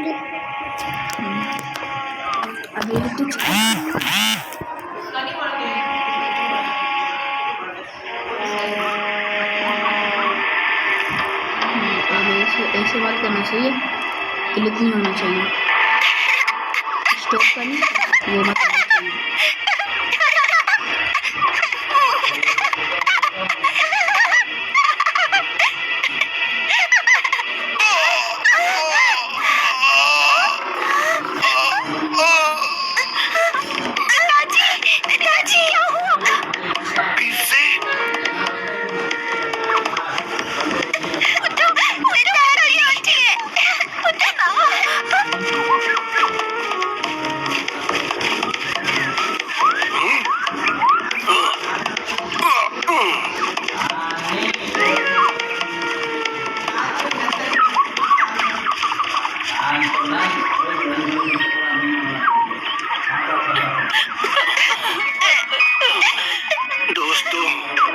अभी कुछ ऐसे बात करना चाहिए, क्लिक नहीं होना चाहिए, स्टॉप करनी वो मत करना चाहिए।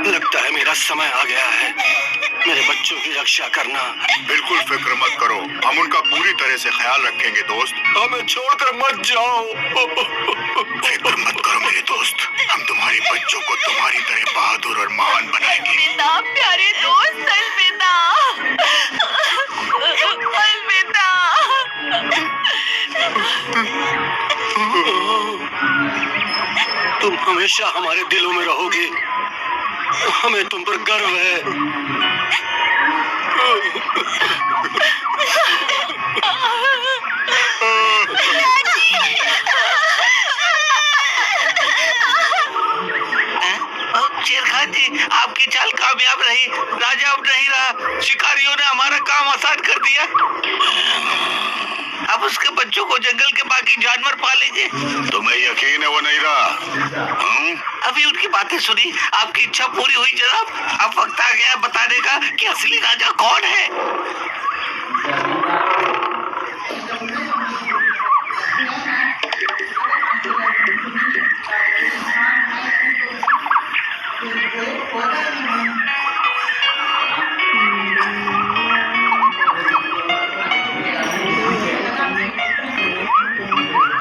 लगता है मेरा समय आ गया है मेरे बच्चों की रक्षा करना। बिल्कुल फिक्र मत करो, हम उनका पूरी तरह से ख्याल रखेंगे दोस्त। हमें छोड़कर मत जाओ। फिक्र मत करो मेरे दोस्त, हम तुम्हारे बच्चों को तुम्हारी तरह बहादुर और महान बनाएंगे। अलविदा प्यारे दोस्त, अलविदा, अलविदा। तुम हमेशा हमारे दिलों में रहोगे, हमें तुम पर गर्व है। शेर खान जी, आपकी चाल कामयाब रही। राजा अब नहीं रहा, शिकारियों ने हमारा काम आसान कर दिया। अब उसके बच्चों को जंगल के बाकी जानवर पालेंगे। तुम्हें यकीन है वो नहीं रहा? अभी उनकी बातें सुनी, आपकी इच्छा पूरी हुई जनाब। अब वक्त आ गया बताने का कि असली राजा कौन है।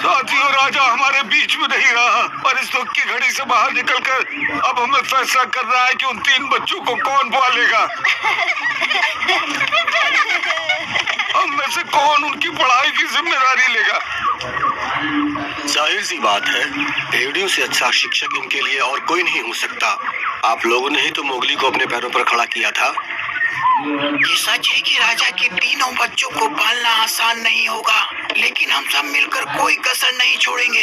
साथियों, राजा हमारे बीच में नहीं रहा और इस दुख की घड़ी से बाहर निकलकर अब हमें फैसला करना है कि उन 3 बच्चों को कौन पालेगा। हम में से कौन उनकी पढ़ाई की जिम्मेदारी लेगा। जाहिर सी बात है, भेड़ियों से अच्छा शिक्षक इनके लिए और कोई नहीं हो सकता। आप लोगों ने ही तो मोगली को अपने पैरों पर खड़ा किया था। ये सच है कि राजा के तीनों बच्चों को पालना आसान नहीं होगा, लेकिन हम सब मिलकर कोई कसर नहीं छोड़ेंगे।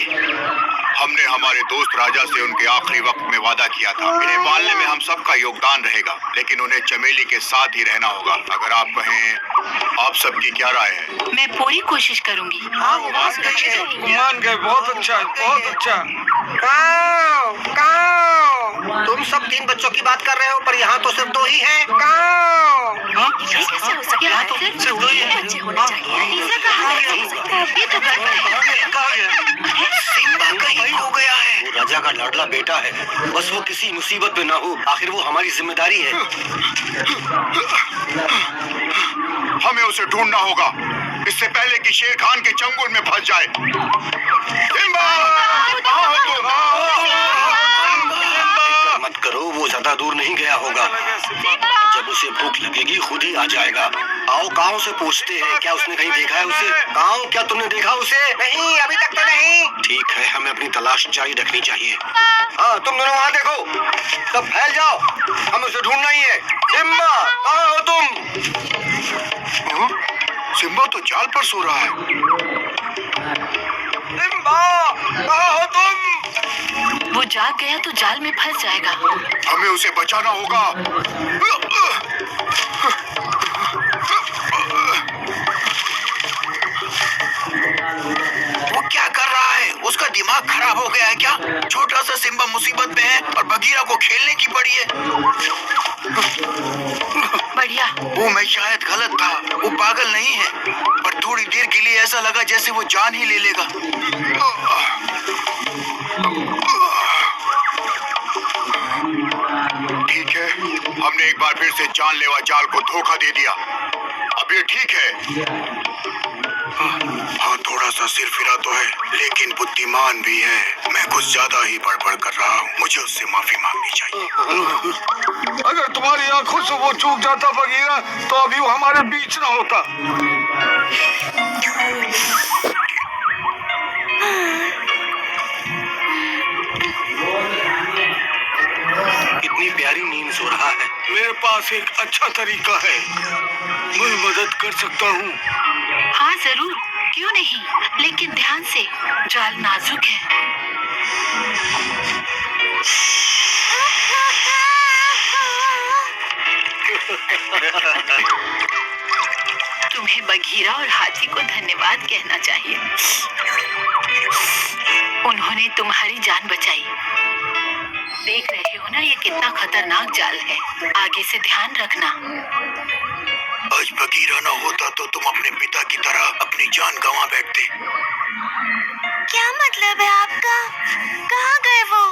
हमने हमारे दोस्त राजा से उनके आखिरी वक्त में वादा किया था। इन्हें पालने में हम सबका योगदान रहेगा, लेकिन उन्हें चमेली के साथ ही रहना होगा। अगर आप कहें, आप सबकी क्या राय है? मैं पूरी कोशिश करूंगी। मान गए, बहुत अच्छा, बहुत अच्छा। तुम सब 3 बच्चों की बात कर रहे हो, पर यहाँ तो सिर्फ 2 ही हैं। ये कैसे हो सकता है? सिर्फ 2 ही बच्चे होने चाहिए। ऐसा कहाँ हो सकता है? ये तो सिम्बा कहीं खो गया है। वो राजा का लाडला बेटा है, बस वो किसी मुसीबत में ना हो। आखिर वो हमारी जिम्मेदारी है। हमें उसे ढूंढना होगा, इससे पहले कि शेर खान के चंगुल में फंस जाए। सिम्बा! मत करो, वो ज्यादा दूर नहीं गया होगा। जब उसे भूख लगेगी खुद ही आ जाएगा। आओ, काऊ से पूछते हैं, क्या उसने कहीं देखा है उसे? काऊ, क्या तुमने देखा उसे? नहीं, अभी तक तो नहीं। ठीक है, हमें अपनी तलाश जारी रखनी चाहिए। हाँ, तुम दोनों वहाँ देखो, सब फैल जाओ, हमें उसे ढूंढना ही है। सिम्बा, कहाँ हो तुम? सिम्बा तो जाल पर सो रहा है। सिम्बा, कहाँ हो तुम? वो जाग गया तो जाल में फंस जाएगा। हमें उसे बचाना होगा। वो क्या कर रहा है? उसका दिमाग खराब हो गया है क्या? छोटा सा सिम्बा मुसीबत में है और बगीरा को खेलने की पड़ी है। बढ़िया। वो मैं शायद गलत था, वो पागल नहीं है, पर थोड़ी देर के लिए ऐसा लगा जैसे वो जान ही ले लेगा। ठीक है, हमने एक बार फिर से जानलेवा जाल को धोखा दे दिया। अब ये ठीक है। सा सिर फिरा तो है, लेकिन बुद्धिमान भी है। मैं कुछ ज्यादा ही बड़बड़ कर रहा हूँ, मुझे उससे माफी मांगनी चाहिए। अगर तुम्हारी आंखों से वो चूक जाता बगीरा, तो अभी वो हमारे बीच ना होता। कितनी प्यारी नींद सो रहा है। मेरे पास एक अच्छा तरीका है, मैं मदद कर सकता हूँ। हाँ जरूर, क्यों नहीं, लेकिन ध्यान से, जाल नाजुक है। तुम्हें बघीरा और हाथी को धन्यवाद कहना चाहिए, उन्होंने तुम्हारी जान बचाई। देख रहे हो ना ये कितना खतरनाक जाल है, आगे से ध्यान रखना। आज बगीरा न होता तो तुम अपने पिता की तरह अपनी जान गंवा बैठते। क्या मतलब है आपका? कहाँ गए वो?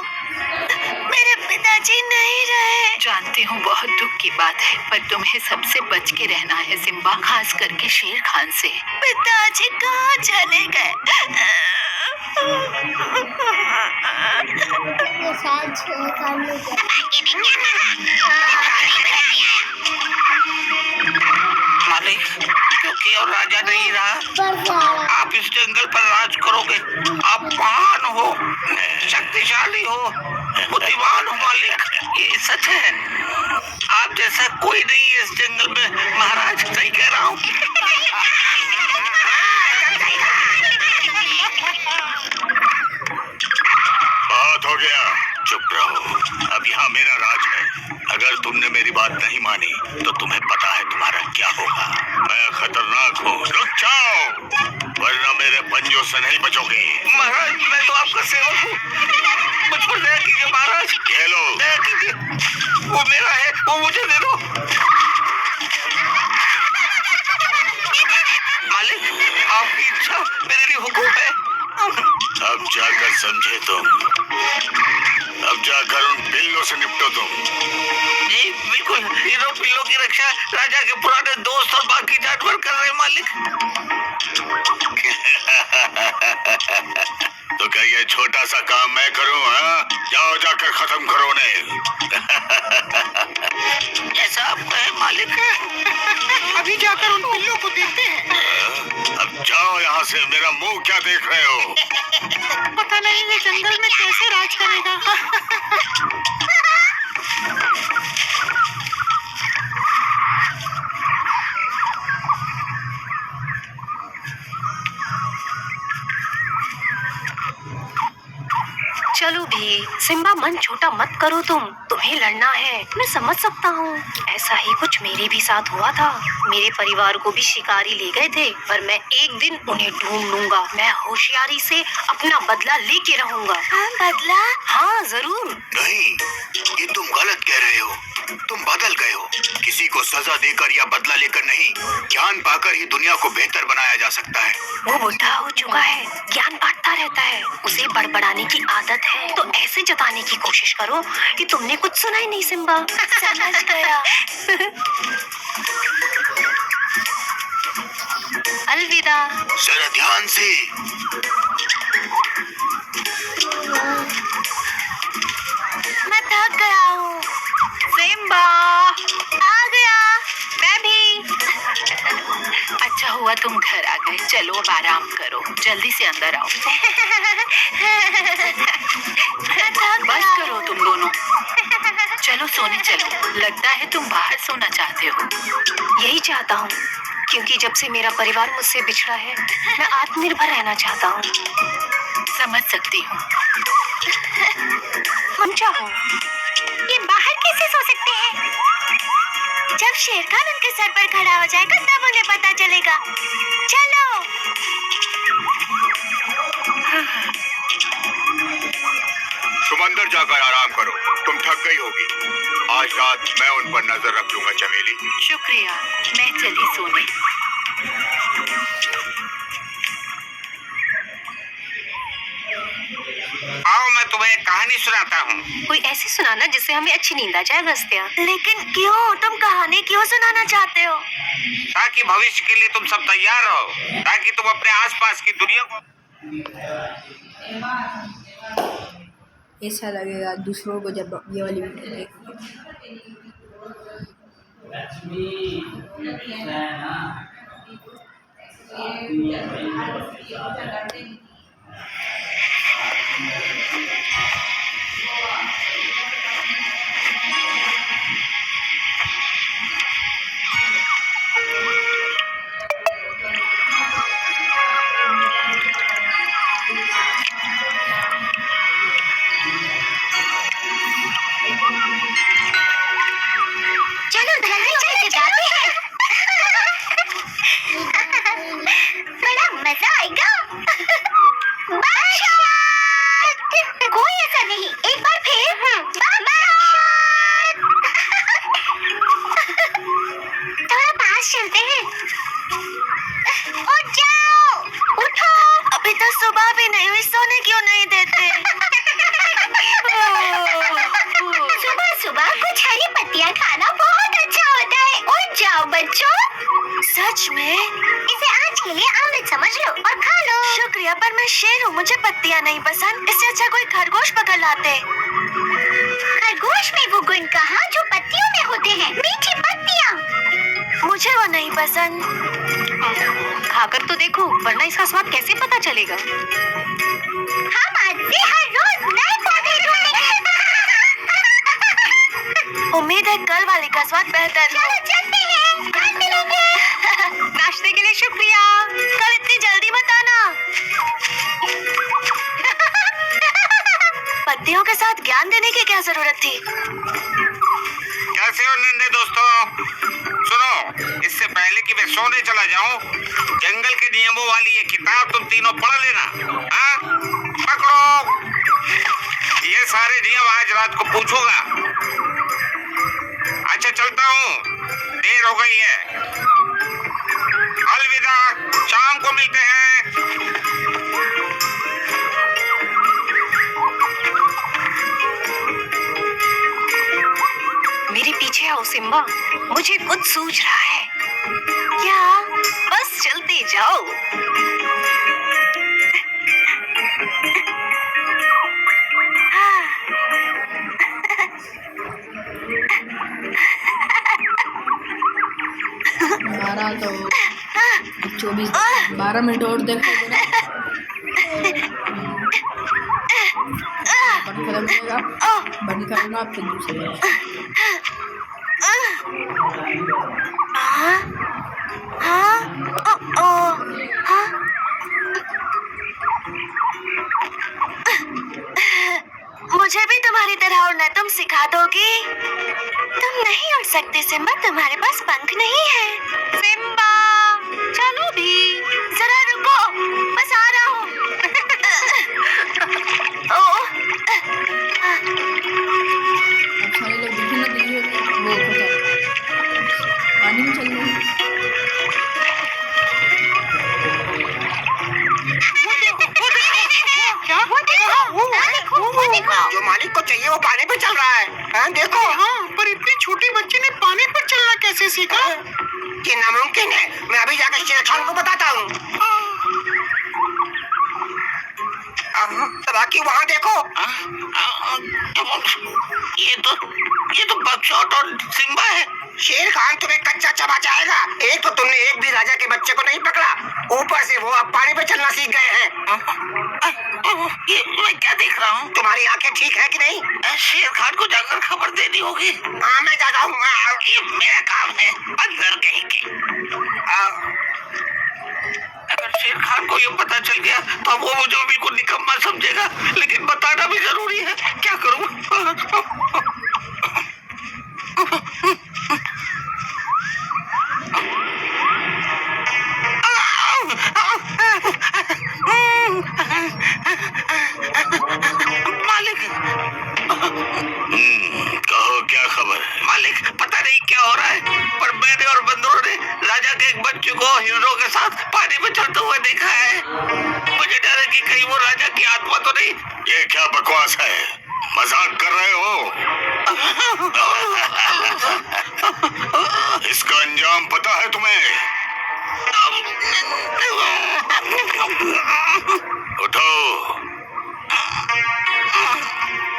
मेरे पिताजी नहीं रहे। जानती हूँ बहुत दुख की बात है, पर तुम्हें सबसे बच के रहना है सिम्बा, खास करके शेर खान से। पिताजी कहाँ चले गए? मालिक, क्योंकि और राजा नहीं रहा, आप इस जंगल पर राज करोगे। आप महान हो, शक्तिशाली हो, बुद्धिमान हो मालिक, ये सच है। आप जैसा कोई नहीं है इस जंगल में महाराज, सही कह रहा हूँ। बात हो गया, चुप रहो। अब यहाँ मेरा राज है। अगर तुमने मेरी बात नहीं मानी तो तुम्हें पता है तुम्हारा क्या होगा। मैं खतरनाक हूँ, रुक जाओ, वरना मेरे पंजों से नहीं बचोगे। महाराज, मैं तो आपका सेवक हूँ, मुझ पर दया कीजिए महाराज। ये लो। दया कीजिए, वो मेरा है, वो मुझे दे दो। मालिक, आपकी इच्छा मेरे लिए हुक्म है। अब जाकर समझे तुम, अब जाकर उन बिल्लों से निपटो तुम। नहीं, बिल्कुल, तीनों बिल्लों की रक्षा राजा के पुराने दोस्त और बाकी जानवर कर रहे हैं मालिक। तो क्या ये छोटा सा काम मैं करूं? हाँ, जाओ जाकर खत्म करो उन्हें। जैसा आप कहे मालिक। अभी जाकर उन बिल्लों को देखते हैं। अब जाओ यहाँ से, मेरा मुंह क्या देख रहे हो? पता नहीं ये जंगल में कैसे राज करेगा। चलो भी सिम्बा, मन छोटा मत करो, तुम्हें लड़ना है, मैं समझ सकता हूँ। ऐसा ही कुछ मेरे भी साथ हुआ था, मेरे परिवार को भी शिकारी ले गए थे, पर मैं एक दिन उन्हें ढूंढ लूंगा। मैं होशियारी से अपना बदला लेके रहूंगा। बदला? हाँ जरूर। नहीं, ये तुम गलत कह रहे हो। तुम बदल गए हो। किसी को सजा देकर या बदला लेकर नहीं, ज्ञान पाकर ही दुनिया को बेहतर बनाया जा सकता है। वो बुढ़ा हो चुका है, ज्ञान बांटता रहता है, उसे बड़बड़ाने की आदत है, तो ऐसे जताने की कोशिश करो कि तुमने कुछ सुना ही नहीं सिम्बा। समझ गया। अलविदा। जरा ध्यान से। मैं थक गया हूँ। सिम्बा आ गया। मैं भी। अच्छा हुआ तुम घर आ गए, चलो अब आराम करो, जल्दी से अंदर आओ। बस करो तुम दोनों, चलो सोने चलो। लगता है तुम बाहर सोना चाहते हो। यही चाहता हूँ, क्योंकि जब से मेरा परिवार मुझसे बिछड़ा है, मैं आत्मनिर्भर रहना चाहता हूँ। समझ सकती हूँ। तुम चाहो ये बाहर कैसे सो सकते हैं? जब शेर खान उनके सर पर खड़ा हो जाएगा तब उन्हें पता चलेगा। चलो। तुम अंदर जाकर आराम करो, तुम थक गई होगी। आज रात मैं उन पर नजर रख लूंगा चमेली। शुक्रिया, मैं चली सोने। आओ मैं तुम्हें एक कहानी सुना सुनाता हूँ। कोई ऐसी सुनाना जिससे हमें अच्छी नींद आ जाए गस्तिया। लेकिन क्यों? तुम कहानी क्यों सुनाना चाहते हो? ताकि भविष्य के लिए तुम सब तैयार रहो, ताकि तुम अपने आसपास की दुनिया को ऐसा लगेगा दूसरों को जब ये वाली वीडियो देखेंगे। चलो जल्दी चल के जाते हैं। बड़ा मजा आएगा। कोई ऐसा नहीं, एक बार फिर। थोड़ा पास चलते हैं। उठ जाओ, उठो। अभी तो सुबह भी नहीं हुई, सोने क्यों नहीं देते? सुबह सुबह कुछ हरी पत्तियाँ खाना बहुत अच्छा होता है। उठ जाओ बच्चों। सच में? इसे आज के लिए अमृत समझ लो और खा लो। शुक्रिया, पर मैं शेर हूँ, मुझे पत्तियाँ नहीं पसंद। इससे अच्छा कोई खरगोश पकड़ लाते। खरगोश में वो गुण कहाँ जो पत्तियों में होते हैं, मीठी पत्तियाँ। मुझे वो नहीं पसंद। खाकर तो देखो, वरना इसका स्वाद कैसे पता चलेगा? हम आज से हर रोज नए पौधे ढूंढेंगे। उम्मीद है कल वाले का स्वाद बेहतर हो। चलते हैं, कल मिलेंगे। नाश्ते के लिए शुक्रिया। कल इतनी जल्दी मत आना। पत्तियों के साथ ज्ञान देने की क्या जरूरत थी? कैसे हो नन्हे दोस्तों? सुनो, इससे पहले कि मैं सोने चला जाऊं, जंगल के नियमों वाली ये किताब तुम तीनों पढ़ लेना। हाँ, पकड़ो। ये सारे नियम आज रात को पूछूंगा। अच्छा, चलता हूँ, देर हो गई है। अलविदा, शाम को मिलते हैं। मेरे पीछे आओ सिम्बा, मुझे कुछ सूझ रहा है। क्या? बस चलते जाओ। बारह तो 12 मिनट और देखोगे ना, खत्म होगा। बंद करूंगा फिर दूसरे। मुझे भी तुम्हारी तरह उड़ना तुम सिखा दोगी? तुम नहीं उड़ सकते सिम्बा, तुम्हारे पास पंख नहीं है। सिम्बा, चलो भी। जरा रुको, बस आ रहा हूँ। अब सारे लोग दिखे ना दिखे, वो पानी में चल रहे हैं। जो मालिक को चाहिए वो पानी पे चल रहा है। हाँ, देखो। हाँ, पर इतने छोटे बच्चे ने पानी पर चलना कैसे सीखा? ये नामुमकिन है। मैं अभी जाकर शेर खान को बताता हूँ। बाकी वहाँ देखो। ये तो बकचोद और सिम्बा है। शेर खान तुम्हें कच्चा चबा जाएगा। एक तो तुमने एक भी राजा के बच्चे को नहीं पकड़ा, ऊपर से वो अब पानी पे चलना सीख गए हैं। ये मैं क्या देख रहा हूँ? तुम्हारी आंखें ठीक है कि नहीं? शेर खान को जाकर खबर देनी होगी। हाँ, मैं जाता हूँ। ये मेरा काम है, अंदर कहीं के। अगर शेर खान को ये पता चल गया तो वो मुझे बिल्कुल निकम्मा समझेगा, लेकिन बताना भी जरूरी है। क्या करूँ? मालिक। कहो, क्या खबर है? मालिक, पता नहीं क्या हो रहा है, पर मैंने और बंदरों ने राजा के एक बच्चे को हिरणों के साथ पानी में चढ़ते हुए देखा है। मुझे डर है कि कहीं वो राजा की आत्मा तो नहीं। ये क्या बकवास है? मजाक कर रहे हो? इसका अंजाम पता है तुम्हें? उठो,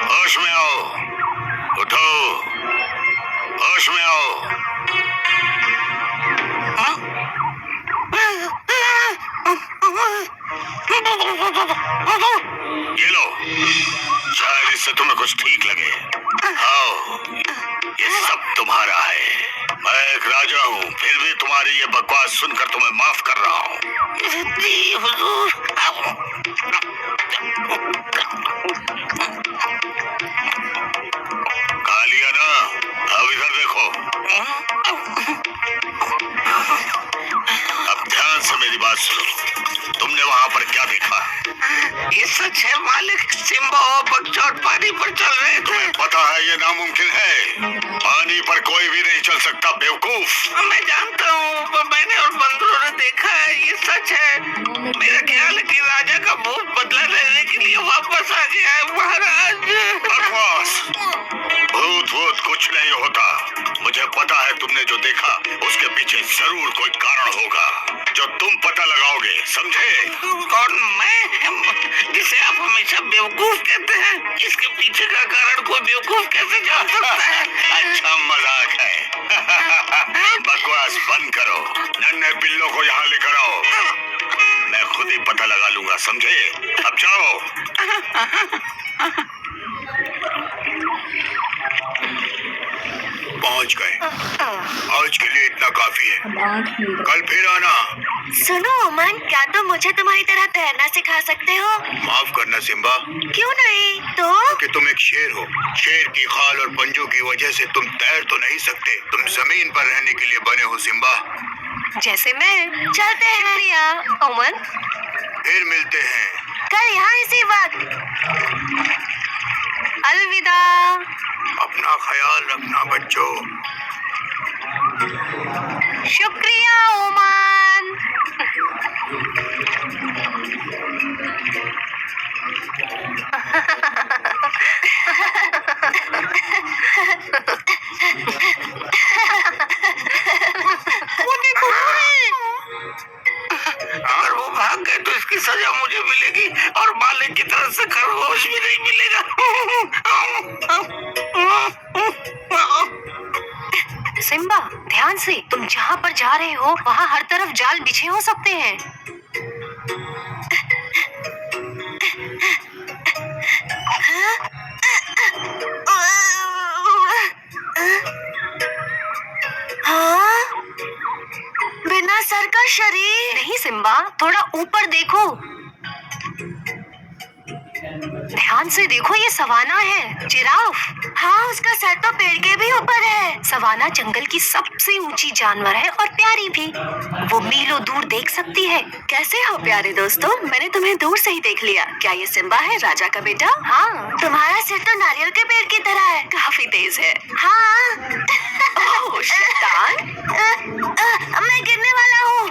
होश में आओ, उठो, होश में आओ। ये लो, शायद इससे तुम्हें कुछ ठीक लगे। आओ, ये सब तुम्हारा है। मैं एक राजा हूँ, फिर भी तुम्हारी ये बकवास सुनकर तुम्हें माफ कर रहा हूँ। जी हुजूर। खा लिया ना? अब इधर देखो। अब ध्यान से मेरी बात सुनो। तुमने वहाँ पर क्या देखा? ये सच है मालिक, सिम्बा और बगचौट पानी पर चल रहे थे। तुम्हें पता है ये नामुमकिन है। पानी पर कोई भी नहीं चल सकता, बेवकूफ। मैं जानता हूँ, पर मैंने और बंदरों ने देखा है, ये सच है। मेरा ख्याल है कि राजा का भूत बदला लेने के लिए वापस आ गया है महाराज। बकवास, भूत कुछ नहीं होता। मुझे पता है तुमने जो देखा उसके पीछे जरूर कोई कारण होगा जो तुम पता लगाओगे, समझे? कौन? मैं, जिसे आप हमेशा बेवकूफ कहते हैं, इसके पीछे का कारण कोई बेवकूफ कैसे जान सकता है? अच्छा मजाक है। बकवास बंद करो, नन्हे पिल्लों को यहाँ लेकर आओ। मैं खुद ही पता लगा लूंगा, समझे? अब जाओ। पहुंच गए। आज के लिए इतना काफी है। अब 8 मिनट। कल फिर आना। सुनो ओमन, क्या तुम मुझे तुम्हारी तरह तैरना सिखा सकते हो? माफ करना सिम्बा, क्यों नहीं? तो कि तुम एक शेर हो। शेर की खाल और पंजों की वजह से तुम तैर तो नहीं सकते। तुम जमीन पर रहने के लिए बने हो सिम्बा। जैसे मैं। चलते हैं प्रिया। ओमन, फिर मिलते हैं। कल यहाँ इसी वक्त। अलविदा। अपना ख्याल रखना बच्चों। शुक्रिया ओमान। अगर वो भाग गए तो इसकी सजा मुझे मिलेगी और मालिक की तरफ से खरगोश भी नहीं मिलेगा। सिम्बा, ध्यान से। तुम जहाँ पर जा रहे हो वहाँ हर तरफ जाल बिछे हो सकते हैं। हाँ? बिना सर का शरीर? नहीं सिम्बा, थोड़ा ऊपर देखो। ध्यान से देखो, ये सवाना है। जिराफ। हाँ, उसका सर तो पेड़ के भी ऊपर है। सवाना जंगल की सबसे ऊंची जानवर है और प्यारी भी। वो मीलों दूर देख सकती है। कैसे हो प्यारे दोस्तों? मैंने तुम्हें दूर से ही देख लिया। क्या ये सिम्बा है, राजा का बेटा? हाँ। तुम्हारा सिर तो नारियल के पेड़ की तरह है। काफी तेज है। हाँ। ओह, शैतान। मैं गिरने वाला हूँ।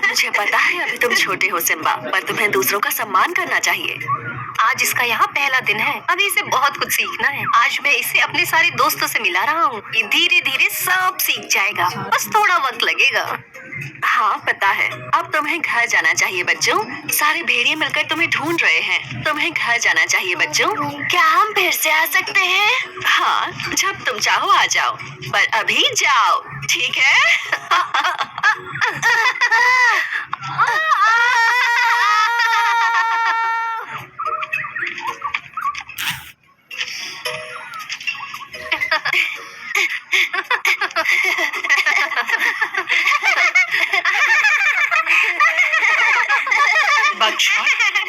मुझे पता है अभी तुम छोटे हो सिम्बा, पर तुम्हें दूसरों का सम्मान करना चाहिए। आज इसका यहाँ पहला दिन है। अभी इसे बहुत कुछ सीखना है। आज मैं इसे अपने सारे दोस्तों से मिला रहा हूँ। ये धीरे धीरे सब सीख जाएगा, बस थोड़ा वक्त लगेगा। हाँ पता है। अब तुम्हें घर जाना चाहिए बच्चों। सारे भेड़िए मिलकर तुम्हें ढूंढ रहे हैं। तुम्हें घर जाना चाहिए बच्चों। क्या हम फिर से आ सकते हैं? हाँ, जब तुम चाहो आ जाओ, पर अभी जाओ, ठीक है? बगशॉट,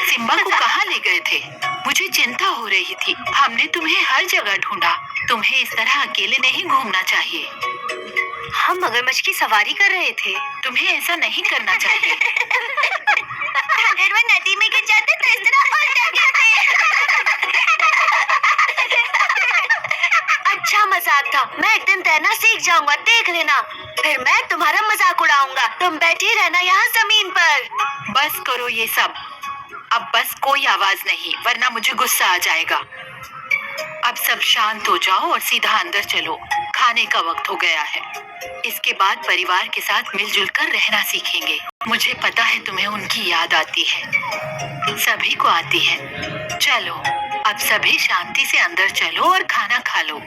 सिम्बा को कहाँ ले गए थे? मुझे चिंता हो रही थी। हमने तुम्हें हर जगह ढूंढा। तुम्हें इस तरह अकेले नहीं घूमना चाहिए। हम मगरमच्छ की सवारी कर रहे थे। तुम्हें ऐसा नहीं करना चाहिए। अगर वो नदी में गिर जाते तो इस तरह उल्टा गिरते। अच्छा मजाक मजाक था। मैं एक दिन तैरना सीख जाऊंगा, देख लेना। फिर मैं तुम्हारा मजाक उड़ाऊंगा। तुम बैठी रहना यहाँ जमीन पर। बस करो ये सब। अब बस कोई आवाज नहीं, वरना मुझे गुस्सा आ जाएगा। अब सब शांत हो जाओ और सीधा अंदर चलो। खाने का वक्त हो गया है। इसके बाद परिवार के साथ मिलजुल कर रहना सीखेंगे। मुझे पता है तुम्हें उनकी याद आती है, सभी को आती है। चलो अब सभी शांति से अंदर चलो और खाना खा लो।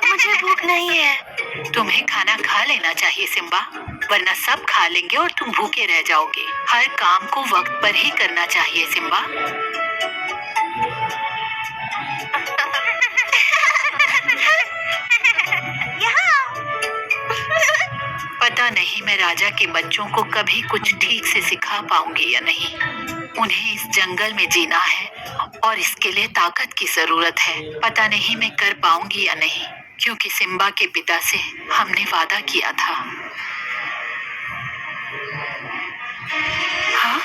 मुझे भूख नहीं है। तुम्हें खाना खा लेना चाहिए सिम्बा, वरना सब खा लेंगे और तुम भूखे रह जाओगे। हर काम को वक्त पर ही करना चाहिए सिम्बा। पता नहीं मैं राजा के बच्चों को कभी कुछ ठीक से सिखा पाऊंगी या नहीं। उन्हें इस जंगल में जीना है और इसके लिए ताकत की जरूरत है। पता नहीं मैं कर पाऊंगी या नहीं, क्योंकि सिम्बा के पिता से हमने वादा किया था। हाँ?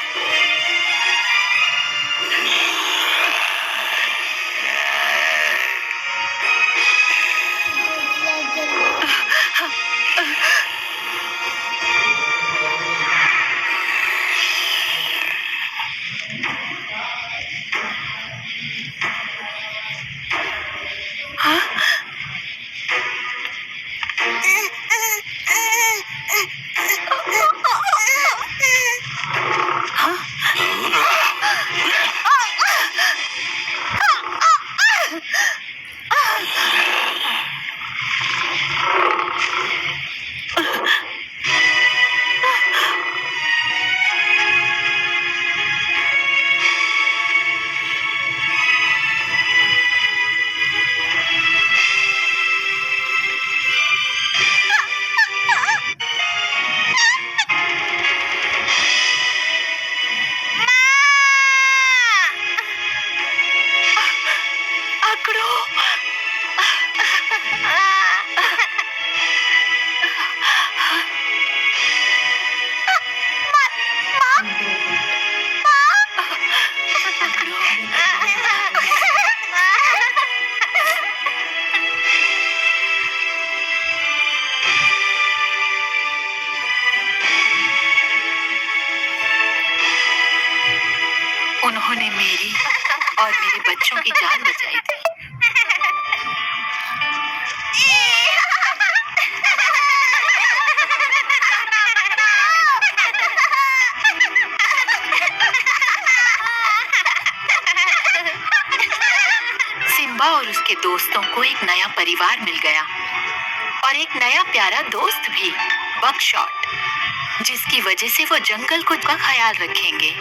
उन्होंने मेरी और मेरे बच्चों की जान बचाई थी। सिम्बा और उसके दोस्तों को एक नया परिवार मिल गया और एक नया प्यारा दोस्त भी, बकशॉट, जिसकी वजह से वो जंगल को का ख्याल रखेंगे।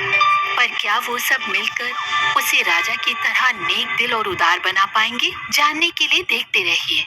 पर क्या वो सब मिलकर उसे राजा की तरह नेक दिल और उदार बना पाएंगे? जानने के लिए देखते रहिए।